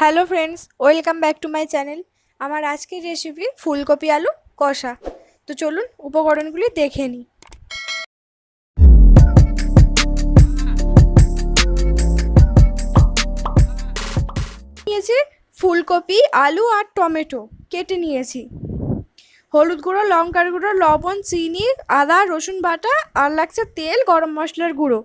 Hello friends, welcome back to my channel. আমার আজকের recipe ফুলকপি আলু কষা। তো চলুন উপকরণগুলি দেখে নিই। নিয়েছি ফুলকপি, আলু আর টমেটো কেটে নিয়েছি। হলুদ গুঁড়ো, লঙ্কার গুঁড়ো, লবণ, চিনি, আদা রসুন বাটা, আর লাগছে তেল, গরম মশলার গুঁড়ো।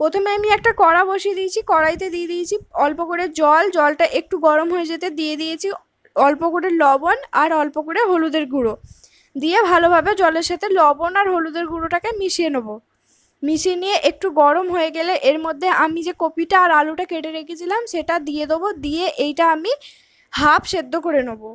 প্রথমে আমি একটা কড়া বসিয়ে দিয়েছি, কড়াইতে দিয়ে দিয়েছি অল্প করে জল। জলটা একটু গরম হয়ে যেতে দিয়ে দিয়েছি অল্প করে লবণ আর অল্প করে হলুদের গুঁড়ো। দিয়ে ভালোভাবে জলের সাথে লবণ আর হলুদের গুঁড়োটাকে মিশিয়ে নেবো। মিশিয়ে নিয়ে একটু গরম হয়ে গেলে এর মধ্যে আমি যে কপিটা আর আলুটা কেটে রেখেছিলাম সেটা দিয়ে দেবো। দিয়ে এইটা আমি হাফ সেদ্ধ করে নেবো।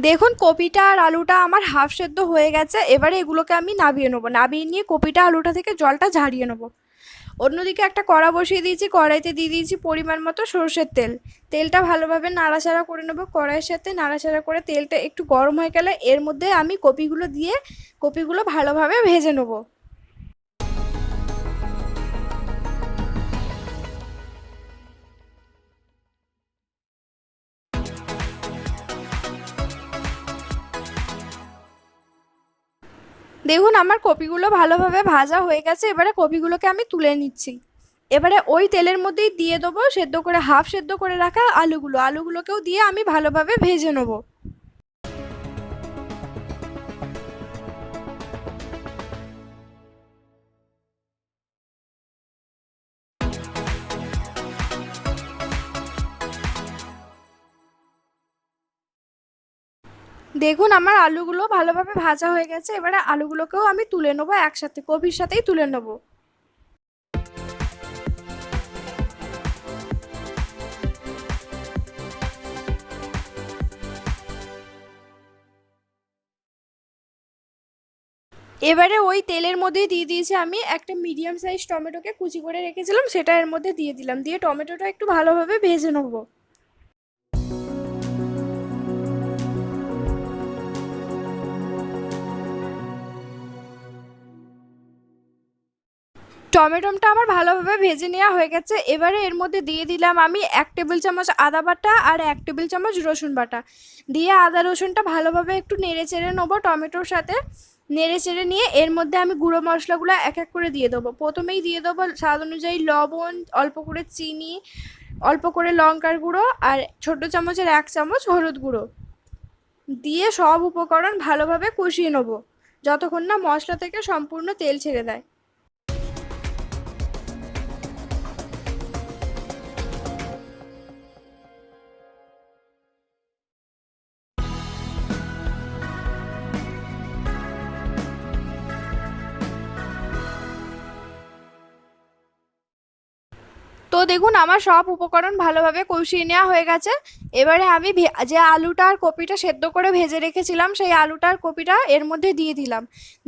দেখুন কপিটা আর আলুটা আমার হাফ সেদ্ধ হয়ে গেছে। এবারে এগুলোকে আমি নাবিয়ে নেবো। নাবিয়ে নিয়ে কপিটা আলুটা থেকে জলটা ঝারিয়ে নেবো। অন্যদিকে একটা কড়া বসিয়ে দিয়েছি, কড়াইতে দিয়ে দিয়েছি পরিমাণ মতো সরষের তেল। তেলটা ভালোভাবে নাড়াচাড়া করে নেবো। কড়াইয়ের সাথে নাড়াচাড়া করে তেলটা একটু গরম হয়ে গেলে এর মধ্যে আমি কপিগুলো দিয়ে কপিগুলো ভালোভাবে ভেজে নেবো। দেখুন আমার কপিগুলো ভালোভাবে ভাজা হয়ে গেছে। এবারে কপিগুলোকে আমি তুলে নিচ্ছি। এবারে ওই তেলের মধ্যেই দিয়ে দেবো সেদ্ধ করে হাফ সেদ্ধ করে রাখা আলুগুলোকেও দিয়ে আমি ভালোভাবে ভেজে নেবো। দেখুন আমার আলুগুলো ভালোভাবে ভাজা হয়ে গেছে। এবারে আলুগুলোকেও আমি তুলে নেবো, একসাথে কপির সাথেই তুলে নেবো। এবারে ওই তেলের মধ্যেই দিয়ে দিয়েছি আমি একটা মিডিয়াম সাইজ টমেটোকে কুচি করে রেখেছিলাম, সেটা এর মধ্যে দিয়ে দিলাম। দিয়ে টমেটোটা একটু ভালোভাবে ভেজে নেবো। টমেটোটা আমার ভালোভাবে ভেজে নেওয়া হয়ে গেছে। এবারে এর মধ্যে দিয়ে দিলাম আমি 1 টেবিল চামচ আদা বাটা আর 1 টেবিল চামচ রসুন বাটা। দিয়ে আদা রসুনটা ভালোভাবে একটু নেড়ে চেড়ে নেবো টমেটোর সাথে। নেড়ে চেড়ে নিয়ে এর মধ্যে আমি গুঁড়ো মশলাগুলো এক এক করে দিয়ে দেবো। প্রথমেই দিয়ে দেবো স্বাদ অনুযায়ী লবণ, অল্প করে চিনি, অল্প করে লঙ্কার গুঁড়ো আর ছোটো চামচের 1 চামচ হলুদ গুঁড়ো। দিয়ে সব উপকরণ ভালোভাবে কষিয়ে নেবো যতক্ষণ না মশলা থেকে সম্পূর্ণ তেল ছেড়ে দেয়। তো দেখুন আমার সব উপকরণ ভালোভাবে কষিয়ে নেওয়া হয়ে গেছে। এবারে আমি যে আলুটা আর কপিটা সেদ্ধ করে ভেজে রেখেছিলাম সেই আলুটা আর কপিটা এর মধ্যে দিয়ে দিলাম।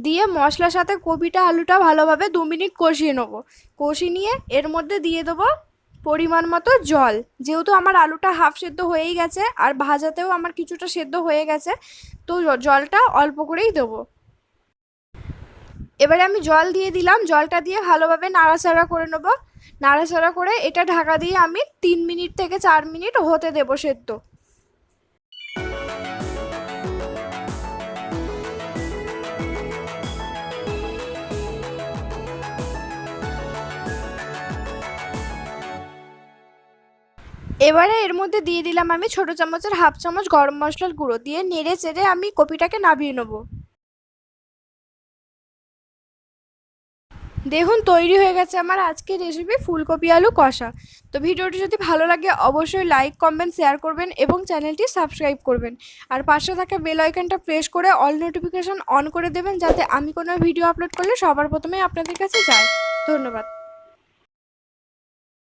দিয়ে মশলার সাথে কপিটা আলুটা ভালোভাবে 2 মিনিট কষিয়ে নেবো। কষিয়ে নিয়ে এর মধ্যে দিয়ে দেবো পরিমাণ মতো জল। যেহেতু আমার আলুটা হাফ সেদ্ধ হয়েই গেছে আর ভাজাতেও আমার কিছুটা সেদ্ধ হয়ে গেছে, তো জলটা অল্প করেই দেবো। এবারে আমি জল দিয়ে দিলাম। জলটা দিয়ে ভালোভাবে নাড়াচাড়া করে নেবো। নাড়াচাড়া করে এটা ঢাকা দিয়ে আমি 3 মিনিট থেকে 4 মিনিট হতে দেবো সেদ্ধ। এবারে এর মধ্যে দিয়ে দিলাম আমি ছোটো চামচের হাফ চামচ গরম মশলার গুঁড়ো। দিয়ে নেড়ে চেড়ে আমি কপিটাকে নামিয়ে নেবো। দেখুন তৈরি হয়ে গেছে আমার আজকের রেসিপি ফুলকপি আলু কষা। তো ভিডিওটি যদি ভালো লাগে অবশ্যই লাইক কমেন্ট শেয়ার করবেন এবং চ্যানেলটি সাবস্ক্রাইব করবেন। আর পাশে থাকা বেল আইকনটা প্রেস করে অল নোটিফিকেশন অন করে দেবেন যাতে আমি কোনো ভিডিও আপলোড করলে সবার প্রথমে আপনাদের কাছে যায়। ধন্যবাদ।